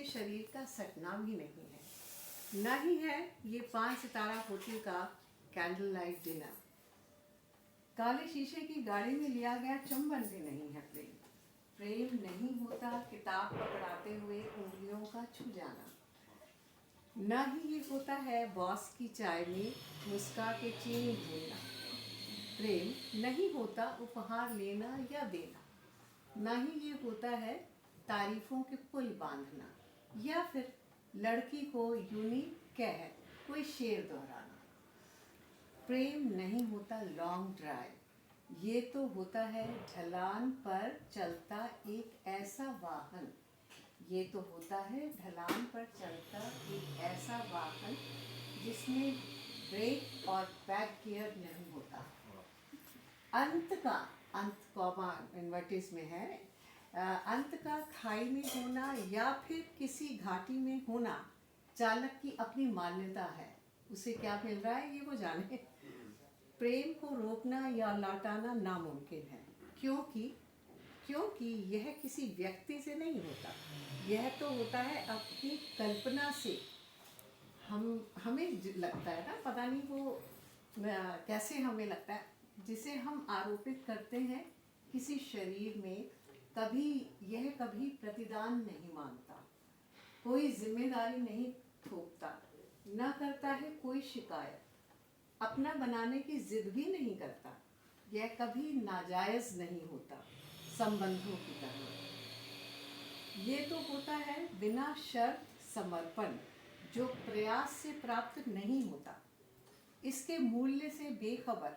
इसके शरीर का सटना भी नहीं है, न ही है ये 5 सितारा होटल का कैंडल लाइट डिनर। काले शीशे की गाड़ी में लिया गया चुंबन भी नहीं है प्रेम। प्रेम नहीं होता किताब पकड़ाते हुए उंगलियों का छू जाना। न ही ये होता है बॉस की चाय में मुस्का के चीनी भूलना। प्रेम नहीं होता उपहार लेना या देना। न ही ये होता है तारीफों के पुल बांधना या फिर लड़की को यूनी कह कोई शेर दोहराना। प्रेम नहीं होता लॉन्ग ड्राइव, ये तो होता है ढलान पर चलता एक ऐसा वाहन। ये तो होता है ढलान पर चलता एक ऐसा वाहन जिसमें ब्रेक और बैक गियर नहीं होता। अंत कॉमा इन्वर्टिस में है, अंत का खाई में होना या फिर किसी घाटी में होना चालक की अपनी मान्यता है। उसे क्या मिल रहा है ये वो जाने। प्रेम को रोकना या लौटाना नामुमकिन है, क्योंकि यह किसी व्यक्ति से नहीं होता। यह तो होता है अपनी कल्पना से। हमें लगता है ना, पता नहीं वो कैसे हमें लगता है, जिसे हम आरोपित करते हैं किसी शरीर में, कभी प्रतिदान नहीं मांगता, कोई जिम्मेदारी नहीं थोपता, न करता है कोई शिकायत, अपना बनाने की जिद भी नहीं करता। यह कभी नाजायज नहीं होता संबंधों की तरह। ये तो होता है बिना शर्त समर्पण, जो प्रयास से प्राप्त नहीं होता, इसके मूल्य से बेखबर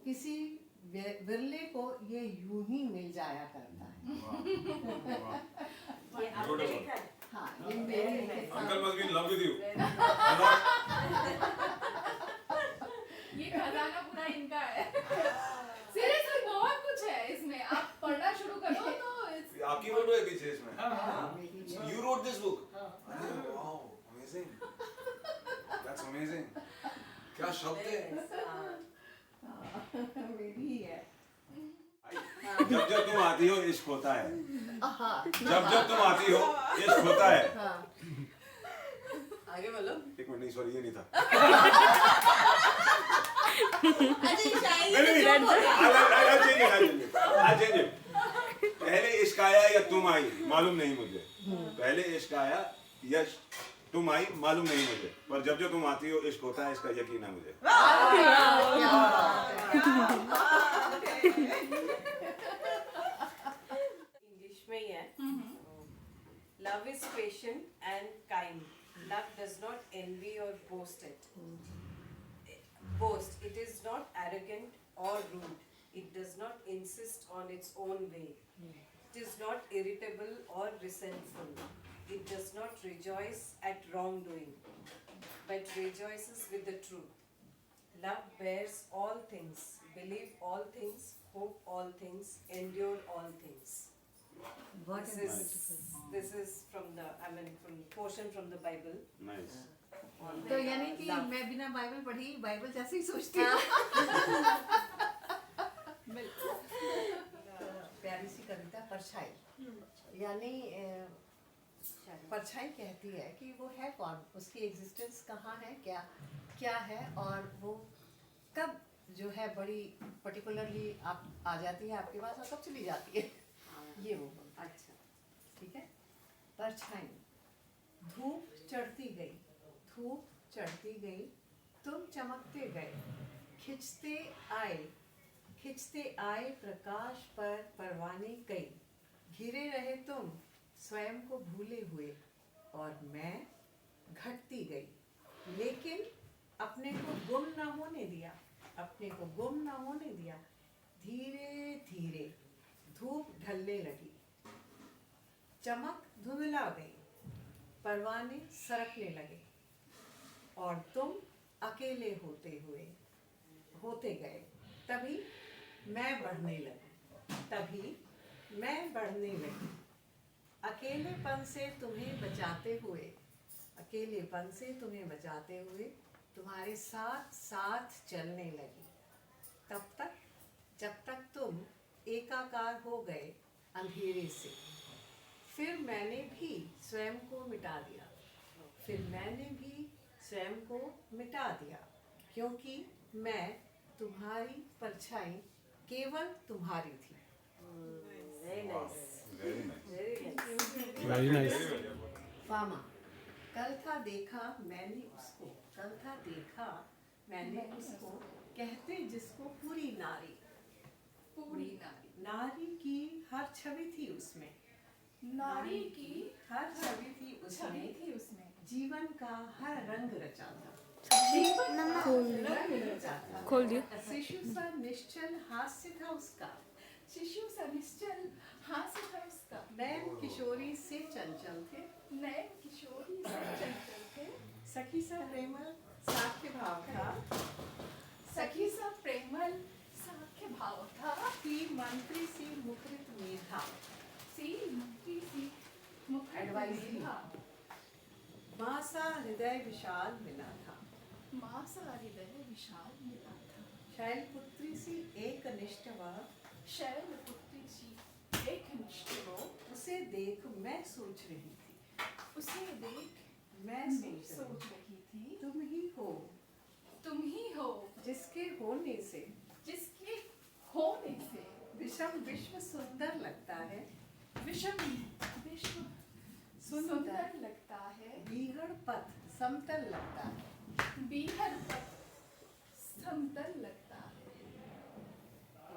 किसी विरले को ये यूं ही मिल जाया करता है। ये आपने लिखा है? हाँ, ये मेरे uncle must be in love with you. ये खजाना पूरा इनका है। सीरियसली बहुत कुछ है इसमें, आप पढ़ना शुरू करो तो आपकी फोटो है पीछे इसमें। हाँ, You wrote this book. Wow, amazing. That's amazing. क्या शब्द है? मेरी ही है। जब जब तुम आती हो इश्क होता है। हाँ, जब तुम आती हो इश्क होता है। हाँ। आगे बोलो। एक मिनट, नहीं सॉरी, ये नहीं था। अच्छा शायरी नहीं, जो बोला। I'll change it. पहले इश्क आया या तुम आई मालूम नहीं मुझे। पहले इश्क आया या तुम आई मालूम नहीं मुझे, पर जब तुम आती हो इश्क होता है, इसका यकीन है मुझे। इंग्लिश में ही है। Love is patient and kind. Love does not envy or boast it. It is not arrogant or rude. It does not insist on its own way. It is not irritable or resentful. It does not rejoice at wrongdoing, but rejoices with the truth. Love bears all things, believe all things, hope all things, endure all things. This is from the from portion from the Bible. Nice. on तो the, यानी कि love. मैं बिना Bible पढ़ी Bible जैसे ही सोचती हूँ। प्यारी सी कविता परछाई, यानी परछाई कहती है कि वो है कौन, उसकी एग्जिस्टेंस कहाँ है, क्या है, और वो कब जो है बड़ी पर्टिकुलरली आप आ जाती है आपके पास और कब चली जाती है। ये वो अच्छा ठीक है। परछाई, धूप चढ़ती गई, धूप चढ़ती गई, तुम चमकते गए, खिंचते आए प्रकाश पर परवाने कई, घिरे रहे तुम स्वयं को भूले हुए, और मैं घटती गई, लेकिन अपने को गुम न होने दिया, धीरे धीरे धूप ढलने लगी, चमक धुंधला गई, परवाने सरकने लगे, और तुम अकेले होते गए। तभी मैं बढ़ने लगी, अकेलेपन से तुम्हें बचाते हुए तुम्हारे साथ साथ चलने लगी, जब तक तुम एकाकार हो गए अंधेरे से। फिर मैंने भी स्वयं को मिटा दिया, फिर मैंने भी स्वयं को मिटा दिया, क्योंकि मैं तुम्हारी परछाई केवल तुम्हारी थी। Very nice. Very nice. Very nice. Very nice. फामा, कल था देखा मैंने उसको, कल था देखा मैंने उसको, कहते जिसको पूरी नारी, पूरी नारी, नारी की हर छवि थी उसमें, नारी की हर छवि थी छवि उसमें, थी उसमें, जीवन का हर रंग रचा था, रंग रचा था। खोल दियो। शिशु सा निश्चल हास्य था उसका, शिशु सा निश्चल हास्य था उसका, नैन किशोरी से चंचल थे, नैन किशोरी से चंचल थे, सखी सा प्रेमल साख्य भाव था, सखी सा प्रेमल साख्य भाव था, सी मंत्री सी मुखरित मेधा, सी मंत्री सी मुखर Advisory. था, माँ सा हृदय विशाल मिला था, माँ सा हृदय विशाल मिला था, शैल पुत्री सी एक निष्ठ वह, शैल पुत्री सी एक निष्ठ वो, उसे देख मैं सोच रही थी, उसे देख मैं मैं सोच सोच रही रही थी, तुम ही हो तुम ही हो जिसके होने से जिसके होने से विषम विश्व सुंदर लगता है, विषम विश्व सुंदर लगता है, बीहड़ पथ समतल लगता है। बीहर पर समतल लगता है।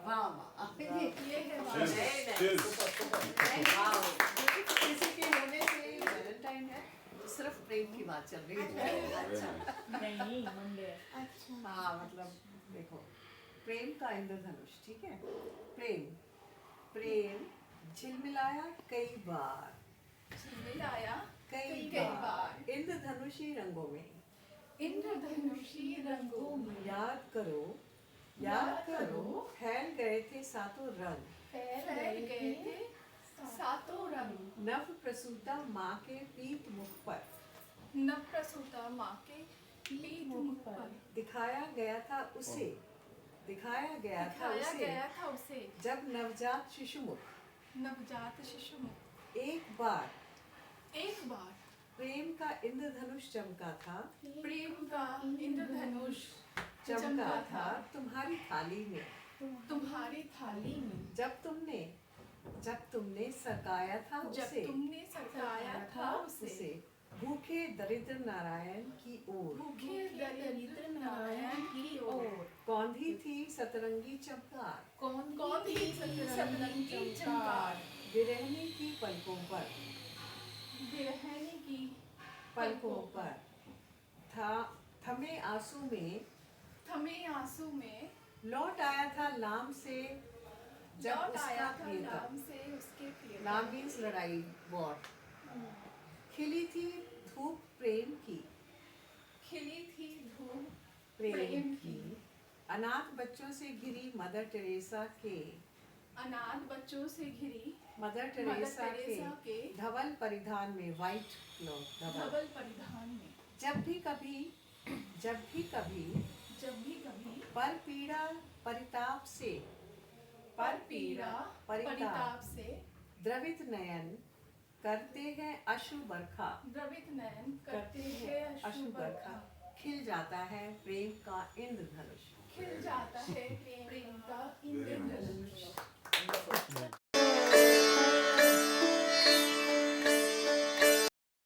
वाह वाह, ये है Cheers. Very nice. Cheers. Wow. किसी के होने से वैलेंटाइन है, सिर्फ प्रेम की बात चल रही है। अच्छा नहीं मंडे। हाँ, मतलब देखो, प्रेम का इंद्रधनुष, ठीक है, प्रेम प्रेम झिलमिलाया कई बार, मिलाया कई कई बार इंद्रधनुषी रंगों में, इंद्रधनुषी रंगों में याद करो फैल गए थे सातों रंग, फैल गए थे सातों रंग, नव प्रसूता माँ के पीत मुख पर, नवप्रसूता माँ के पीत मुख पर दिखाया गया था उसे, दिखाया गया था उसे, जब नवजात शिशुमुख नवजात शिशु मुख एक बार एक बार प्रेम का इंद्रधनुष चमका था, प्रेम का इंद्रधनुष चमका था तुम्हारी थाली में, तुम्हारी थाली में, जब तुमने सकाया था जब उसे, तुमने सताया था उसे, भूखे दरिद्र नारायण की ओर, भूखे दरिद्र नारायण की ओर, कौंधी थी सतरंगी चमकार, कौन थी सतरंगी चमकार, विरहनी की पलकों पर, बिरहनी की पलकों पर, थमे आंसू में थमे आंसू में, लौट आया था लाम से जब लौट उसका आया था प्रियतम, नाम से उसके प्रियतम, नाम मीन्स लड़ाई, वॉर, खिली थी धूप प्रेम की, खिली थी धूप प्रेम की, अनाथ बच्चों से घिरी मदर टेरेसा के, अनाथ बच्चों से घिरी मदर मदर टेरेसा टेरेसा के के धवल परिधान में, वाइट क्लॉथ धवल, धवल परिधान में, जब भी कभी जब भी कभी पर पीड़ा परिताप से, पर पीड़ा परिताप से, द्रवित नयन करते हैं अश्रु बरखा, द्रवित नयन करते हैं अश्रु बरखा, खिल जाता है प्रेम का इंद्रधनुष। खिल जाता है